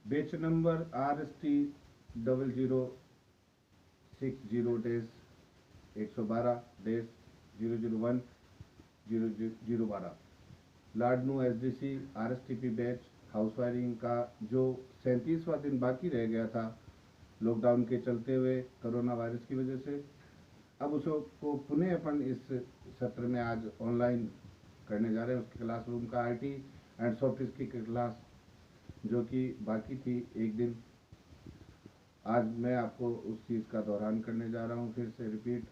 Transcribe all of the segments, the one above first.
बेच number RST0060-112-001-0012 Ladnun SDC RSTP batch house wiring का जो 37वां दिन बाकी रह गया था लॉकडाउन के चलते हुए कोरोना वायरस की वजह से, अब उसको पुनः अपन इस सत्र में आज ऑनलाइन करने जा रहे हैं। उसके क्लासरूम का IT एंड सॉफ्ट स्किल की क्लास जो कि बाकी थी एक दिन, आज मैं आपको उस चीज़ का दोहरान करने जा रहा हूँ, फिर से रिपीट।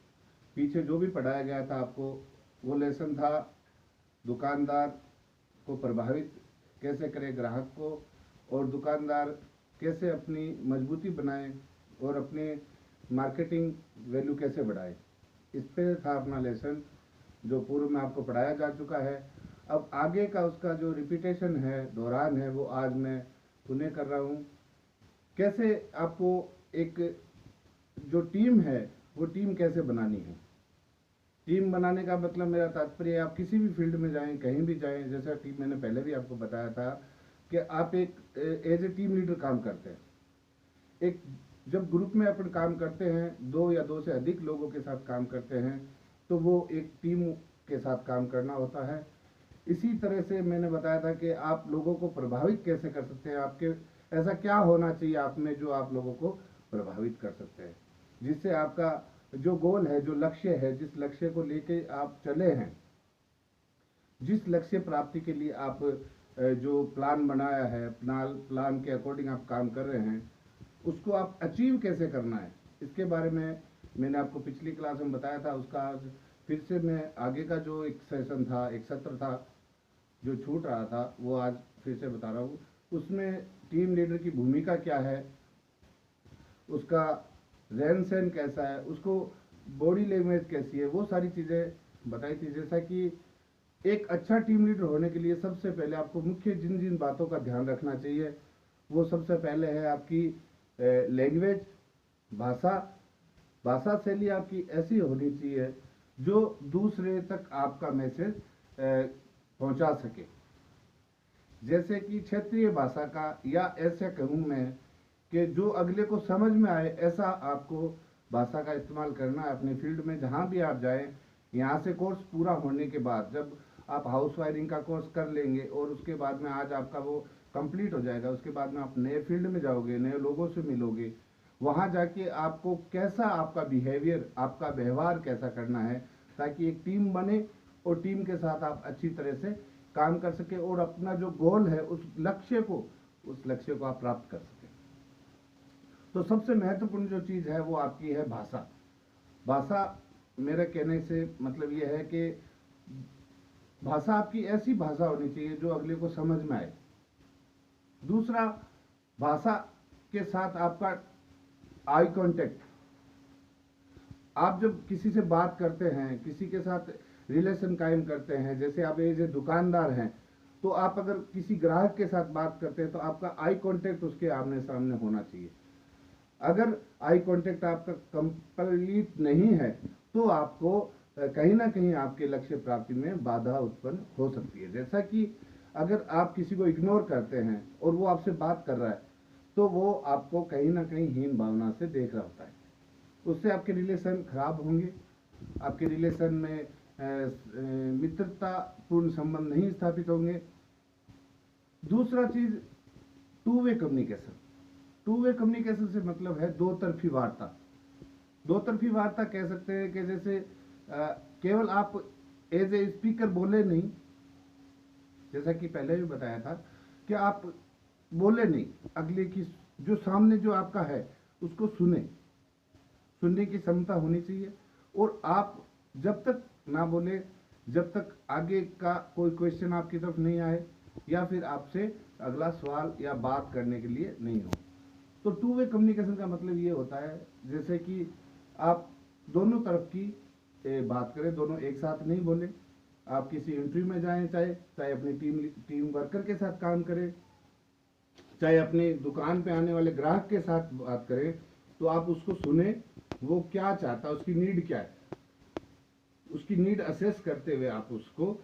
पीछे जो भी पढ़ाया गया था आपको, वो लेसन था दुकानदार को प्रभावित कैसे करे ग्राहक को, और दुकानदार कैसे अपनी मजबूती बनाए और अपने मार्केटिंग वैल्यू कैसे बढ़ाए। इस पे था अपना लेसन जो पूर्व में आपको पढ़ाया जा चुका है। अब आगे का उसका जो रिपीटेशन है, दोहरान है, वो आज मैं पुनः कर रहा हूँ। कैसे आपको एक जो टीम है वो टीम कैसे बनानी है। टीम बनाने का मतलब मेरा तात्पर्य आप किसी भी फील्ड में जाएं, कहीं भी जाएं, जैसा टीम मैंने पहले भी आपको बताया था कि आप एक एज ए टीम लीडर काम करते हैं। एक जब ग्रुप में अपन काम करते हैं, दो या दो से अधिक लोगों के साथ काम करते हैं, तो वो एक टीम के साथ काम करना होता है। इसी तरह से मैंने बताया था कि आप लोगों को प्रभावित कैसे कर सकते हैं, आपके ऐसा क्या होना चाहिए आप में जो आप लोगों को प्रभावित कर सकते हैं, जिससे आपका जो गोल है, जो लक्ष्य है, जिस लक्ष्य को लेके आप चले हैं, जिस लक्ष्य प्राप्ति के लिए आप जो प्लान बनाया है, प्लान के अकॉर्डिंग आप काम कर रहे हैं, उसको आप अचीव कैसे करना है, इसके बारे में मैंने आपको पिछली क्लास में बताया था। उसका आज फिर से मैं आगे का जो एक सेशन था, एक सत्र था जो छूट रहा था, वो आज फिर से बता रहा हूँ। उसमें टीम लीडर की भूमिका क्या है, उसका रहन सहन कैसा है, उसको बॉडी लैंग्वेज कैसी है, वो सारी चीज़ें बताई थी। जैसा कि एक अच्छा टीम लीडर होने के लिए सबसे पहले आपको मुख्य जिन जिन बातों का ध्यान रखना चाहिए, वो सबसे पहले है आपकी लैंग्वेज, भाषा। भाषा शैली आपकी ऐसी होनी चाहिए जो दूसरे तक आपका मैसेज पहुंचा सके। जैसे कि क्षेत्रीय भाषा का, या ऐसे कहूँ मैं कि जो अगले को समझ में आए, ऐसा आपको भाषा का इस्तेमाल करना है अपने फील्ड में जहाँ भी आप जाएं। यहाँ से कोर्स पूरा होने के बाद जब आप हाउस वायरिंग का कोर्स कर लेंगे और उसके बाद में आज आपका वो कंप्लीट हो जाएगा, उसके बाद में आप नए फील्ड में जाओगे, नए लोगों से मिलोगे, वहाँ जाके आपको कैसा आपका बिहेवियर, आपका व्यवहार कैसा करना है, ताकि एक टीम बने और टीम के साथ आप अच्छी तरह से काम कर सके और अपना जो गोल है उस लक्ष्य को आप प्राप्त कर सके। तो सबसे महत्वपूर्ण जो चीज़ है वो आपकी है भाषा। भाषा मेरे कहने से मतलब ये है कि भाषा आपकी ऐसी भाषा होनी चाहिए जो अगले को समझ में आए। दूसरा, भाषा के साथ आपका आई कांटेक्ट। आप जब किसी से बात करते हैं, किसी के साथ रिलेशन कायम करते हैं, जैसे आप एज ए दुकानदार हैं, तो आप अगर किसी ग्राहक के साथ बात करते हैं तो आपका आई कांटेक्ट उसके आमने सामने होना चाहिए। अगर आई कांटेक्ट आपका कंप्लीट नहीं है तो आपको कहीं ना कहीं आपके लक्ष्य प्राप्ति में बाधा उत्पन्न हो सकती है। जैसा कि अगर आप किसी को इग्नोर करते हैं और वो आपसे बात कर रहा है, तो वो आपको कहीं ना कहीं हीन भावना से देख रहा होता है, उससे आपके रिलेशन खराब होंगे, आपके रिलेशन में मित्रतापूर्ण संबंध नहीं स्थापित होंगे। दूसरा चीज, two way communication. Two way communication से मतलब है दो तरफी वार्ता। दो तरफी वार्ता कह सकते हैं कि जैसे केवल आप एज ए स्पीकर बोले नहीं, जैसा कि पहले भी बताया था कि आप बोले नहीं, अगले की जो सामने जो आपका है उसको सुनने की क्षमता होनी चाहिए। और आप जब तक ना बोले, जब तक आगे का कोई क्वेश्चन आपकी तरफ नहीं आए या फिर आपसे अगला सवाल या बात करने के लिए नहीं हो। तो टू वे कम्युनिकेशन का मतलब ये होता है जैसे कि आप दोनों तरफ की बात करें, दोनों एक साथ नहीं बोले। आप किसी इंटरव्यू में जाएं, चाहे अपनी टीम वर्कर के साथ काम करें, चाहे अपनी दुकान पे आने वाले ग्राहक के साथ बात करें, तो आप उसको सुने, वो क्या चाहता है, उसकी नीड क्या है, उसकी नीड असेस करते हुए आप उसको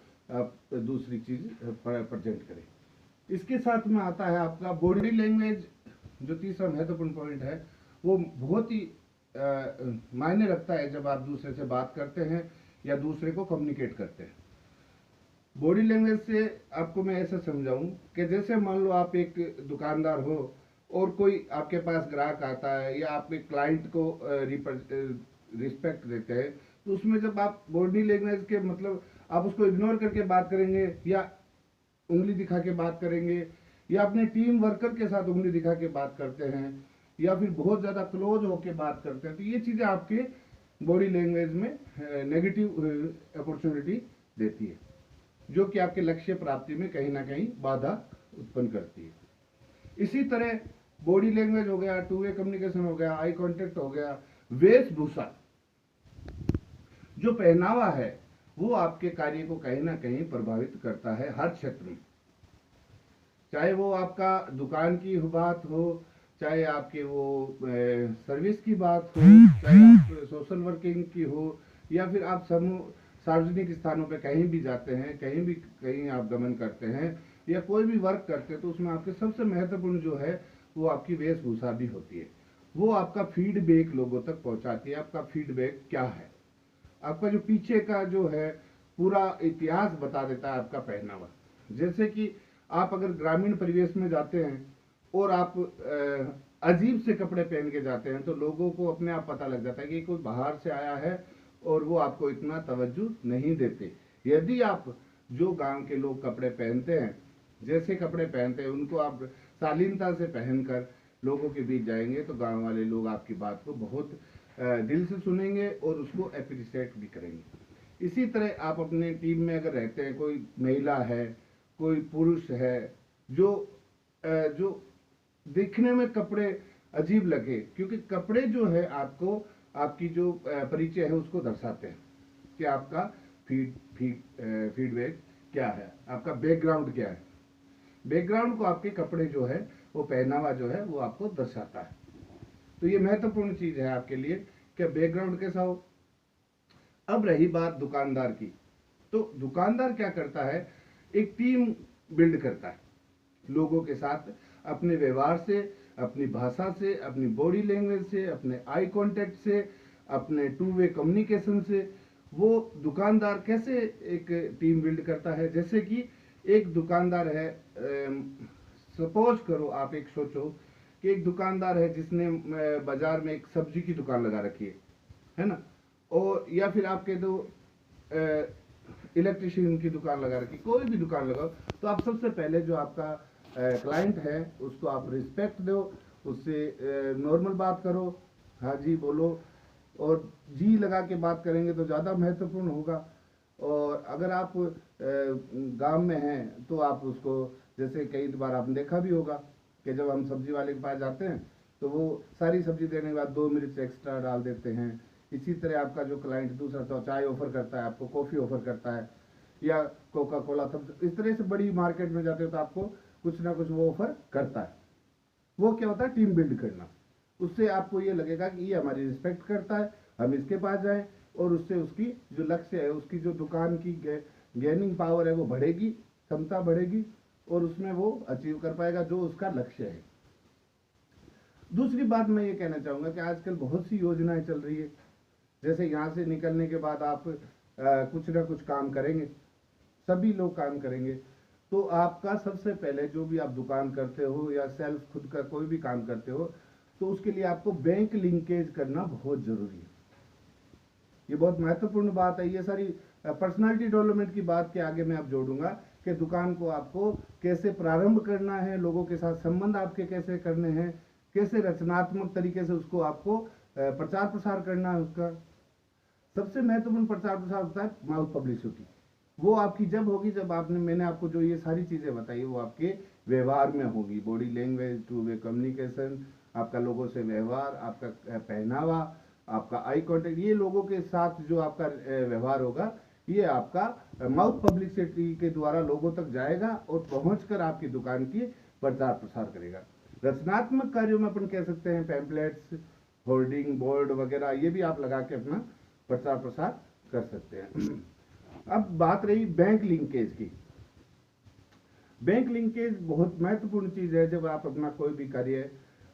दूसरी चीज प्रेजेंट करें। इसके साथ में आता है आपका बॉडी लैंग्वेज जो तीसरा महत्वपूर्ण पॉइंट है वो बहुत ही मायने रखता है जब आप दूसरे से बात करते हैं या दूसरे को कम्युनिकेट करते हैं। बॉडी लैंग्वेज से आपको मैं ऐसा समझाऊं कि जैसे मान लो आप एक दुकानदार हो और कोई आपके पास ग्राहक आता है या आप एक क्लाइंट को रिस्पेक्ट देते हैं, तो उसमें जब आप बॉडी लैंग्वेज के मतलब आप उसको इग्नोर करके बात करेंगे या उंगली दिखा के बात करेंगे या अपने टीम वर्कर के साथ उंगली दिखा के बात करते हैं या फिर बहुत ज़्यादा क्लोज होके बात करते हैं, तो ये चीज़ें आपके बॉडी लैंग्वेज में नेगेटिव अपॉर्चुनिटी देती है, जो कि आपके लक्ष्य प्राप्ति में कहीं ना कहीं बाधा उत्पन्न करती है। इसी तरह बॉडी लैंग्वेज हो गया, टू वे कम्युनिकेशन हो गया, आई कांटेक्ट हो गया, वेशभूषा, जो पहनावा है वो आपके कार्य को कहीं ना कहीं प्रभावित करता है हर क्षेत्र में। चाहे वो आपका दुकान की बात हो, चाहे आपके वो सर्विस की बात हो, चाहे आप सोशल वर्किंग की हो, या फिर आप समूह सार्वजनिक स्थानों पे कहीं भी जाते हैं, कहीं आप गमन करते हैं या कोई भी वर्क करते हैं, तो उसमें आपके सबसे महत्वपूर्ण जो है वो आपकी वेशभूषा भी होती है। वो आपका फीडबैक लोगों तक पहुंचाती है। आपका फीडबैक क्या है, आपका जो पीछे का जो है पूरा इतिहास बता देता है आपका पहनावा। जैसे कि आप अगर ग्रामीण परिवेश में जाते हैं और आप अजीब से कपड़े पहन के जाते हैं, तो लोगों को अपने आप पता लग जाता है कि कोई बाहर से आया है और वो आपको इतना तवज्जो नहीं देते। यदि आप जो गांव के लोग कपड़े पहनते हैं, जैसे कपड़े पहनते हैं, उनको आप शालीनता से पहनकर लोगों के बीच जाएंगे, तो गांव वाले लोग आपकी बात को बहुत दिल से सुनेंगे और उसको अप्रिशिएट भी करेंगे। इसी तरह आप अपने टीम में अगर रहते हैं, कोई महिला है, कोई पुरुष है, जो दिखने में कपड़े अजीब लगे, क्योंकि कपड़े जो है आपको आपकी जो परिचय है उसको दर्शाते हैं कि आपका फीडबैक क्या है, आपका बैकग्राउंड क्या है। बैकग्राउंड को आपके कपड़े जो है वो पहनावा जो है वो आपको दर्शाता है। तो ये महत्वपूर्ण चीज है आपके लिए कि बैकग्राउंड कैसा हो। अब रही बात दुकानदार की, तो दुकानदार क्या करता है, एक टीम बिल्ड करता है लोगों के साथ, अपने व्यवहार से, अपनी भाषा से, अपनी बॉडी लैंग्वेज से, अपने आई कांटेक्ट से, अपने टू वे कम्युनिकेशन से। वो दुकानदार कैसे एक टीम बिल्ड करता है, जैसे कि एक दुकानदार है, सपोज करो आप एक सोचो कि एक दुकानदार है जिसने बाजार में एक सब्जी की दुकान लगा रखी है ना, और या फिर आपके दो इलेक्ट्रिशियन की दुकान लगा रखी, कोई भी दुकान लगाओ, तो आप सबसे पहले जो आपका क्लाइंट है उसको आप रिस्पेक्ट दो, उससे नॉर्मल बात करो, हाँ जी बोलो, और जी लगा के बात करेंगे तो ज़्यादा महत्वपूर्ण होगा। और अगर आप गांव में हैं तो आप उसको, जैसे कई बार आपने देखा भी होगा कि जब हम सब्जी वाले के पास जाते हैं तो वो सारी सब्जी देने के बाद 2 मिर्च एक्स्ट्रा डाल देते हैं। इसी तरह आपका जो क्लाइंट दूसरा तो चाय ऑफर करता है, आपको कॉफ़ी ऑफर करता है या कोका कोला, सब इस तरह से बड़ी मार्केट में जाते हो तो आपको कुछ ना कुछ वो ऑफर करता है। वो क्या होता है, टीम बिल्ड करना। उससे आपको ये लगेगा कि ये हमारी रिस्पेक्ट करता है, हम इसके पास जाएं, और उससे उसकी जो लक्ष्य है, उसकी जो दुकान की गेनिंग पावर है वो बढ़ेगी, क्षमता बढ़ेगी और उसमें वो अचीव कर पाएगा जो उसका लक्ष्य है। दूसरी बात मैं ये कहना चाहूँगा कि आजकल बहुत सी योजनाएं चल रही है, जैसे यहाँ से निकलने के बाद आप कुछ ना कुछ काम करेंगे, सभी लोग काम करेंगे, तो आपका सबसे पहले जो भी आप दुकान करते हो या सेल्फ खुद का कोई भी काम करते हो, तो उसके लिए आपको बैंक लिंकेज करना बहुत जरूरी है। ये बहुत महत्वपूर्ण बात है। ये सारी पर्सनालिटी डेवलपमेंट की बात के आगे मैं आप जोड़ूंगा कि दुकान को आपको कैसे प्रारंभ करना है, लोगों के साथ संबंध आपके कैसे करने हैं, कैसे रचनात्मक तरीके से उसको आपको प्रचार प्रसार करना है। उसका सबसे महत्वपूर्ण प्रचार प्रसार होता है माउथ पब्लिसिटी। वो आपकी जब होगी जब मैंने आपको जो ये सारी चीजें बताई वो आपके व्यवहार में होगी। Body language, two way communication, आपका लोगों से व्यवहार, आपका पहनावा, आपका आई कांटेक्ट, ये लोगों के साथ जो आपका व्यवहार होगा ये आपका माउथ पब्लिसिटी के द्वारा लोगों तक जाएगा और पहुंचकर आपकी दुकान की प्रचार प्रसार करेगा। रचनात्मक कार्यों में अपन कह सकते हैं पैम्पलेट्स, होर्डिंग बोर्ड वगैरह, ये भी आप लगा के अपना प्रचार प्रसार कर सकते हैं। अब बात रही बैंक लिंकेज की। बैंक लिंकेज बहुत महत्वपूर्ण चीज है। जब आप अपना कोई भी कार्य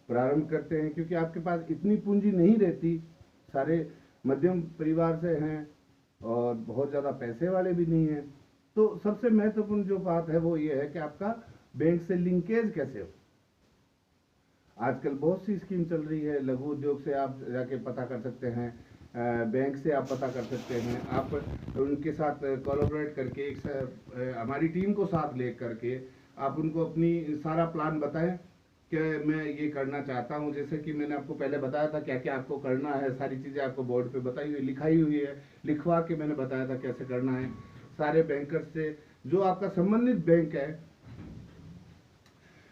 प्रारंभ करते हैं, क्योंकि आपके पास इतनी पूंजी नहीं रहती, सारे मध्यम परिवार से हैं और बहुत ज़्यादा पैसे वाले भी नहीं हैं। तो सबसे महत्वपूर्ण जो बात है वो ये है कि आपका बैंक से लिंकेज कैसे हो। आजकल बहुत सी स्कीम चल रही है, लघु उद्योग से आप जाके पता कर सकते हैं, बैंक से आप पता कर सकते हैं, आप उनके साथ कोलैबोरेट करके हमारी टीम को साथ ले करके आप उनको अपनी सारा प्लान बताएं कि मैं ये करना चाहता हूँ। जैसे कि मैंने आपको पहले बताया था क्या क्या आपको करना है, सारी चीज़ें आपको बोर्ड पे बताई हुई लिखाई हुई है, लिखवा के मैंने बताया था कैसे करना है। सारे बैंकर्स से जो आपका संबंधित बैंक है,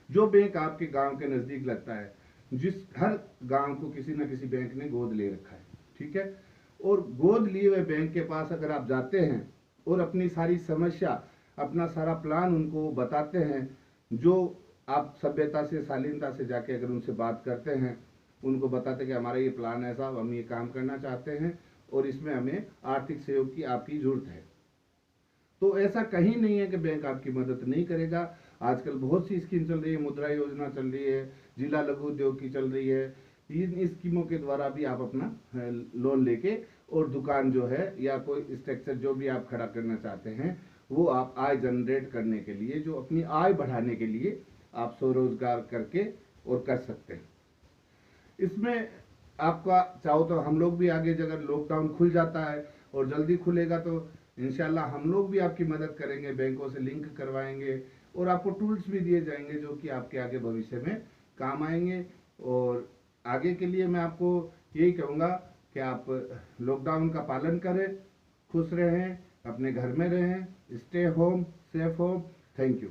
जो बैंक आपके गांव के नजदीक लगता है, जिस हर गांव को किसी न किसी बैंक ने गोद ले रखा है, ठीक है। और गोद लिए हुए बैंक के पास अगर आप जाते हैं और अपनी सारी समस्या, अपना सारा प्लान उनको बताते हैं, जो आप सभ्यता से शालीनता से जाके अगर उनसे बात करते हैं, उनको बताते हैं कि हमारा ये प्लान है साहब, हम ये काम करना चाहते हैं और इसमें हमें आर्थिक सहयोग की आपकी जरूरत है, तो ऐसा कहीं नहीं है कि बैंक आपकी मदद नहीं करेगा। आजकल बहुत सी स्कीम चल रही है, मुद्रा योजना चल रही है, जिला लघु उद्योग की चल रही है। इन स्कीमों के द्वारा भी आप अपना लोन लेके और दुकान जो है या कोई स्ट्रक्चर जो भी आप खड़ा करना चाहते हैं, वो आप आय जनरेट करने के लिए, जो अपनी आय बढ़ाने के लिए आप स्वरोजगार करके और कर सकते हैं। इसमें आपका चाहो तो हम लोग भी आगे, अगर लॉकडाउन खुल जाता है और जल्दी खुलेगा तो इंशाल्लाह हम लोग भी आपकी मदद करेंगे, बैंकों से लिंक करवाएंगे और आपको टूल्स भी दिए जाएंगे जो कि आपके आगे भविष्य में काम आएंगे। और आगे के लिए मैं आपको यही कहूँगा कि आप लॉकडाउन का पालन करें, खुश रहें, अपने घर में रहें, stay home, safe home. Thank you.